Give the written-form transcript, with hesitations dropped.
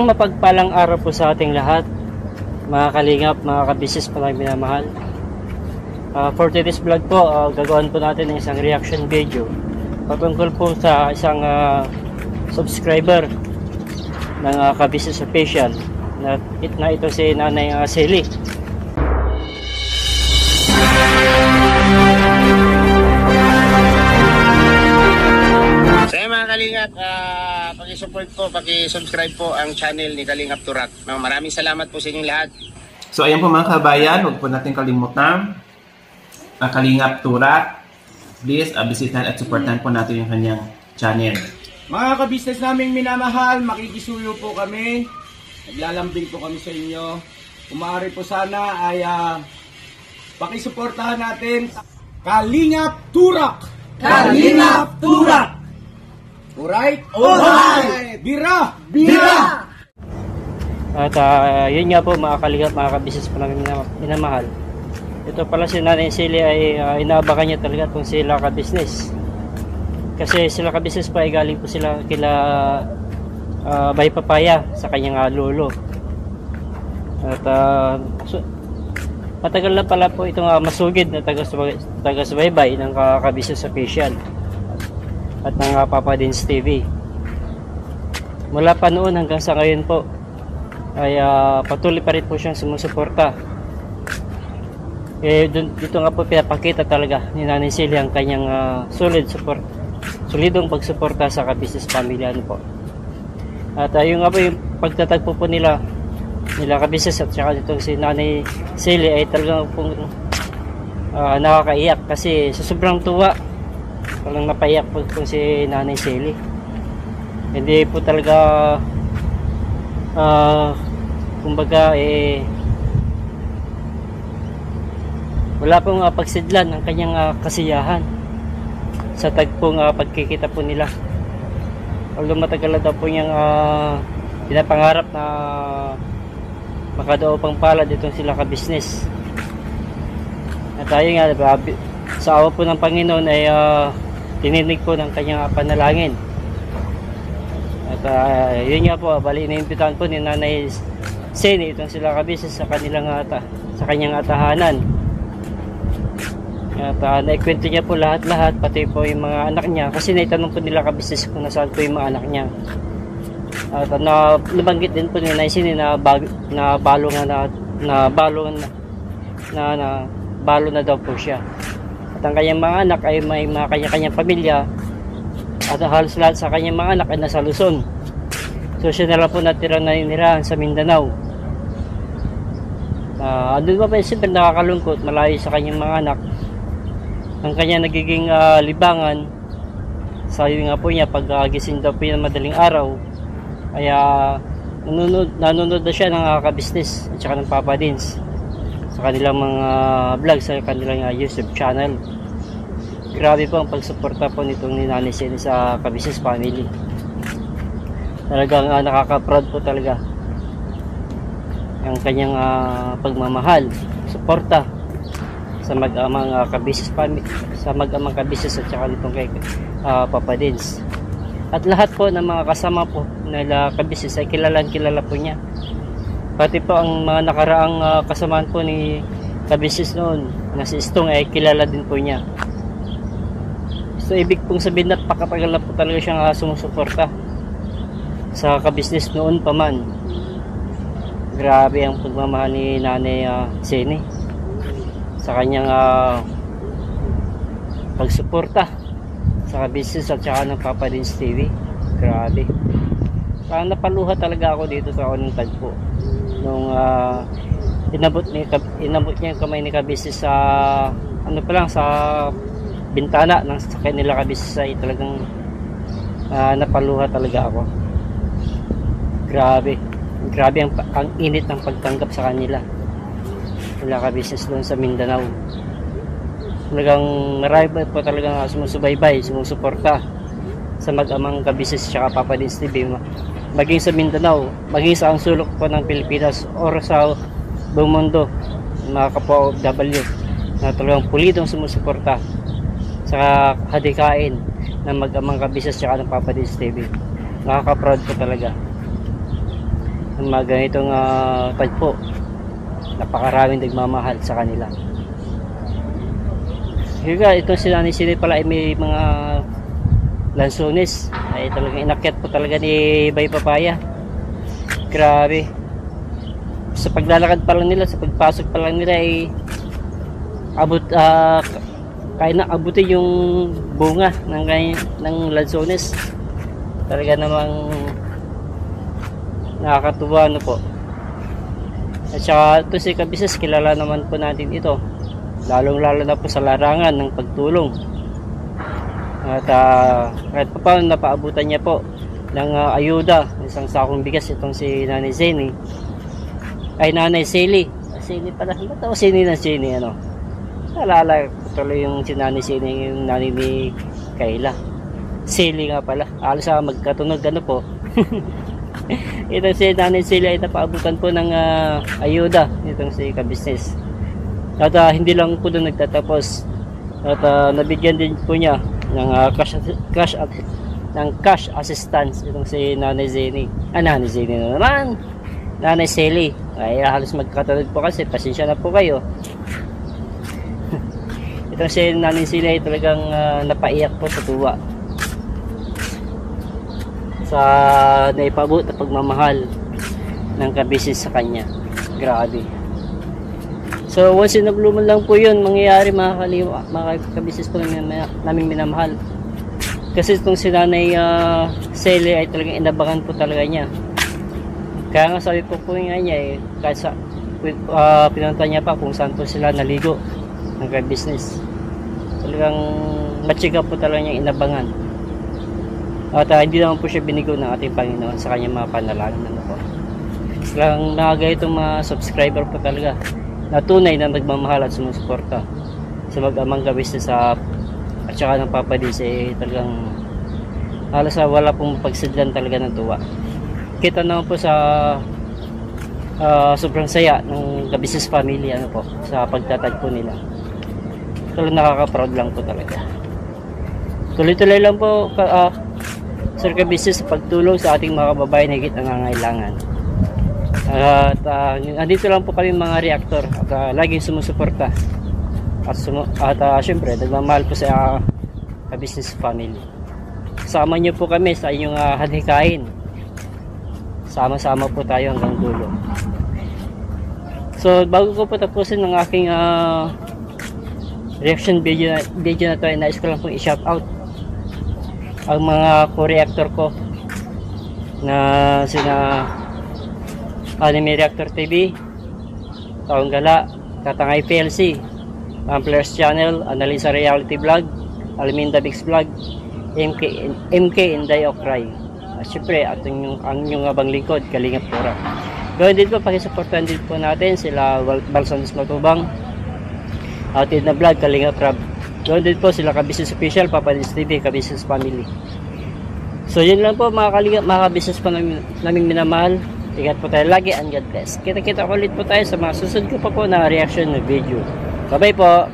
Isang mapagpalang araw po sa ating lahat, mga kalingap, mga kabisis pa lang minamahal. For today's vlog po, gagawin po natin ng isang reaction video patungkol po sa isang subscriber ng Kabisis Official na ito si Nanay Selly. So mga kalingap, paki-support po, paki-subscribe po ang channel ni Kalingap Turak. Maraming salamat po sa inyong lahat. So ayan po mga kabayan, huwag po natin kalimutan ang Kalingap Turak. Please bisitahan at supportan po natin yung kanyang channel. Mga kabisnes naming minamahal, makikisuyo po kami. Naglalambing po kami sa inyo. Kung maaari po sana ay pakisuportahan natin Kalingap Turak! Kalingap Turak! Alright? Alright! Bira! Bira! At yun nga po mga kalingap, mga kabisis pa namin minamahal. Ito pala si Nanay Selly ay inaabakan niya talaga kung sila ka-business. Kasi sila ka-business pa ay galing po sila kila Bay Papaya sa kanyang lolo. At matagal na pala po itong masugid na taga-subaybay ng Kabisis Official at ng Papa Dins TV. Mula pa noon hanggang sa ngayon po ay patuloy pa rin po siyang sumusuporta. Dito nga po pinapakita talaga ni Nanay Selly ang kanyang solidong pagsuporta sa Kabisis family po. At yung nga po yung pagtatagpo po nila Kabisis at saka itong si Nanay Selly ay talagang pong nakakaiyak kasi sa sobrang tuwa talagang napaiyak po si Nanay Selly. Hindi po talaga kumbaga wala pong pagsidlan ang kanyang kasiyahan sa tagpong pagkikita po nila. Although matagal na daw po niyang pinapangarap na makadao pang palad itong sila ka-business. At tayo nga sa awa po ng Panginoon ay tininig po ng kanyang panalangin. At yun nga po, bali iniimbitahan po ni Nanay Selly itong sila ka-business sa kanyang tahanan. At naikwento niya po lahat-lahat, pati po yung mga anak niya, kasi naitanong po nila ka-business kung nasaan po yung mga anak niya. At nabanggit din po ni Nanay Selly na balo na daw po siya. At ang kanyang mga anak ay may mga kanya-kanyang pamilya, at halos lahat sa kanyang mga anak ay nasa Luzon. So siya na lang po naninirahan sa Mindanao. Andun pa siyempre nakakalungkot, malayo sa kanyang mga anak. Ang kanya nagiging libangan sa yun nga po niya, pag gising daw po ng madaling araw, ay nanonood na siya ng ka-business at saka ng Papa Dins sa kanilang mga vlog sa kanilang YouTube channel. Grabe po ang pagsuporta po nitong ni Nanay Selly sa Kabisis family. Talagang nakaka-proud po talaga ang kanyang pagmamahal, suporta sa mag-amang Kabisis family, sa mag-amang Kabisis at saka nitong kay Papa Dins. At lahat po ng mga kasama po nila Kabisis ay kilala po niya. Pati po ang mga nakaraang kasamaan po ni Kabisis noon na si Stong ay kilala din po niya. So ibig pong sabihin na pakatagal na po talaga siyang sumusuporta sa Kabisnes noon pa man. Grabe ang pagmamahal ni Nanay Selly sa kanyang pagsuporta sa Kabisnes at saka ng Papa Dins TV. Grabe. Parang napaluha talaga ako dito sa unang tagpo nung inabot niya yung kamay ni Kabisnes sa sa bintana ng sakay nila Kabisnes ay talagang napaluha talaga ako. Grabe ang init ng pagtanggap sa kanila Kabisis doon sa Mindanao. Talagang marami po talagang sumusubaybay, sumusuporta sa mag-amang Kabisis at Papa Dins TV, maging sa Mindanao, maging sa ang sulok po ng Pilipinas or sa buong mundo, mga kapwa OFW na talagang pulidong sumusuporta sa hadikain ng mag-amang Kabisis at ng Papa Dins TV. Nakaka-proud po talaga. ng mga ganitong tagpo. Napakaraming nagmamahal sa kanila. Kaya itong si Nanay Sili pala ay may mga lansones ay talagang inakyat po talaga ni Bay Papaya. Grabe. Sa paglalakad pa lang nila, sa pagpasok pa lang nila ay kaya na abutin yung bunga ng lansones. Talaga namang nakakatuwa po. At saka ito si Kabisnes, kilala naman po natin ito, lalong-lalo na po sa larangan ng pagtulong. At kahit pa paano napaabutan niya po ng ayuda, isang sakong bigas itong si Nanay Zeni. Ay, Nanay Sili. Sili pala. Ba't ako Sili na Sili? Ano? Naalala ko tuloy yung si Nanay Sili, yung nanay ni Kayla. Sili nga pala. Alas magkatunog ano po. Itong si Nanay Sili ay napaabutan po ng ayuda itong si Kabisnes. At hindi lang po doon nagtatapos. At nabigyan din po niya ng cash assistance itong si Nanay Zeni. Nanay Zeni na naman. Nanay Sili. Ay halos magkatunog po kasi pasensya na po kayo. Itong si Nanay Sili ay talagang napaiyak po sa tuwa sa naipabot na pagmamahal ng Kabisnes sa kanya. Grabe. So once in a blue moon lang po yun mangyayari, mga Kabisnes po namin minamahal. Kasi itong si Nanay Sili ay talagang inabangan po talaga niya. Kaya nga sabi po nga niya kahit sa pinunta niya pa kung saan po sila naligo ng Kabisnes. Talagang machiga po talaga niyang inabangan. At hindi naman po siya binigo ng ating Panginoon sa kanyang mga panalangin. Ano po. Talagang mga ganitong mga subscriber po talaga na tunay na nagmamahal at sumusuporta sa mag-amang Kabisnes at saka ng Papa Dins talagang halos wala pong pagsidlan talaga ng tuwa. Kita naman po sa sobrang saya ng Kabisnes family ano po, sa pagtatagpo nila. Talagang nakaka-proud lang po talaga. Tuloy-tuloy lang po Sir Kabisnes sa pagtulong sa ating mga kababayan na higit nangangailangan. At andito lang po kami mga reactor at laging sumusuporta at syempre nagmamahal po sa Kabisnes family. Sama niyo po kami sa inyong hadikain. Sama-sama po tayo hanggang dulo. So bago ko po tapusin ng aking reaction video na to, ay nais ko lang pong i-shout out ang mga co-reactor ko na sina Anime Reactor TV, Taong Gala, Katangay PLC, Amplers Channel, Analisa Reality Vlog, Alminda Bix Vlog, MK Inday Okray. At syempre ang inyong abang lingkod, Kalingap Turak. Gawin din po, pakisuportahan din po natin sila Balsones Matubang, Outid na Vlog, Kalingap Rab. Gawin din po sila Kabisnes Official, Papa Dins TV, Kabisnes Family. So yun lang po mga Kalingap, mga Kabisnes po naming minamahal. Ingat po tayo lagi and God bless. Kita-kita ulit po tayo sa mga susunod ko pa po na reaction na video. Bye bye po.